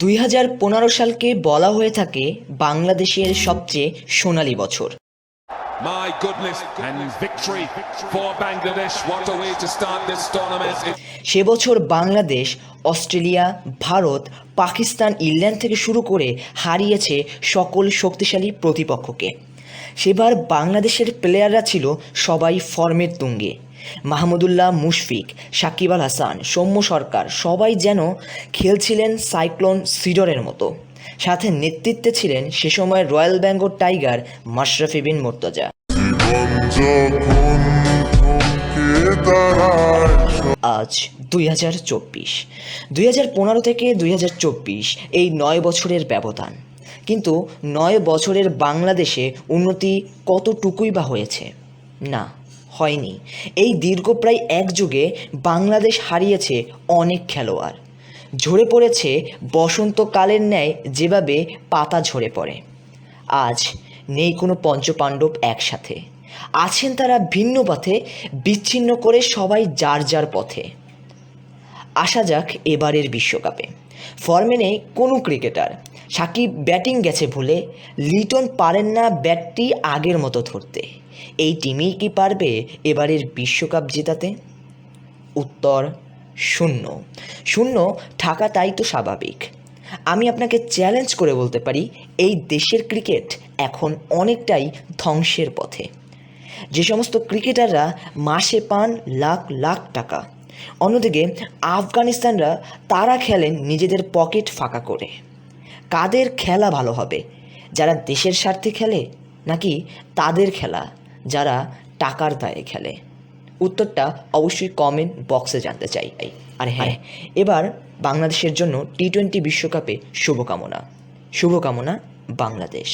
2015 সালকে বলা হয়ে থাকে বাংলাদেশের সবচেয়ে সোনালী বছর। My goodness, and victory for Bangladesh. What a way to start this tournament. সে বছর বাংলাদেশ অস্ট্রেলিয়া, ভারত, পাকিস্তান, ইংল্যান্ড থেকে শুরু করে হারিয়েছে সকল শক্তিশালী প্রতিপক্ষকে। সেবার বাংলাদেশের প্লেয়াররা ছিল সবাই ফর্মের তুঙ্গে। মাহমুদুল্লাহ, মুশফিক, সাকিব আল হাসান, সৌম্য সরকার সবাই যেন খেলছিলেন সাইক্লোন সিডরের মতো। সাথে নেতৃত্বে ছিলেন সে সময় রয়্যাল বেঙ্গল টাইগার মাশরাফি বিন মুর্তজা। আজ 2024, 2015 থেকে 2024 এই 9 বছরের ব্যবধান। কিন্তু 9 বছরের বাংলাদেশে উন্নতি কতটুকুই বা হয়েছে? না, হয়নি। এই দীর্ঘ প্রায় এক যুগে বাংলাদেশ হারিয়েছে অনেক খেলোয়াড়। ঝরে পড়েছে বসন্তকালের ন্যায় যেভাবে পাতা ঝরে পড়ে। আজ নেই কোনো পঞ্চপাণ্ডব একসাথে। আছেন তারা ভিন্ন পথে, বিচ্ছিন্ন করে সবাই যার যার পথে। আসা যাক এবারের বিশ্বকাপে। ফর্মে নেই কোনো ক্রিকেটার। সাকিব ব্যাটিং গেছে ভুলে, লিটন পারেন না ব্যাটটি আগের মতো ধরতে। এই টিমই কি পারবে এবারের বিশ্বকাপ জেতাতে? উত্তর শূন্য। শূন্য থাকাটাই তো স্বাভাবিক। আমি আপনাকে চ্যালেঞ্জ করে বলতে পারি, এই দেশের ক্রিকেট এখন অনেকটাই ধ্বংসের পথে। যে সমস্ত ক্রিকেটাররা মাসে পান লাখ লাখ টাকা, অন্যদিকে আফগানিস্তানরা তারা খেলেন নিজেদের পকেট ফাঁকা করে। কাদের খেলা ভালো হবে? যারা দেশের স্বার্থে খেলে, নাকি তাদের খেলা যারা টাকার দায়ে খেলে? উত্তরটা অবশ্যই কমেন্ট বক্সে জানতে চাই। আর হ্যাঁ, এবার বাংলাদেশের জন্য টি-20 বিশ্বকাপে শুভকামনা বাংলাদেশ।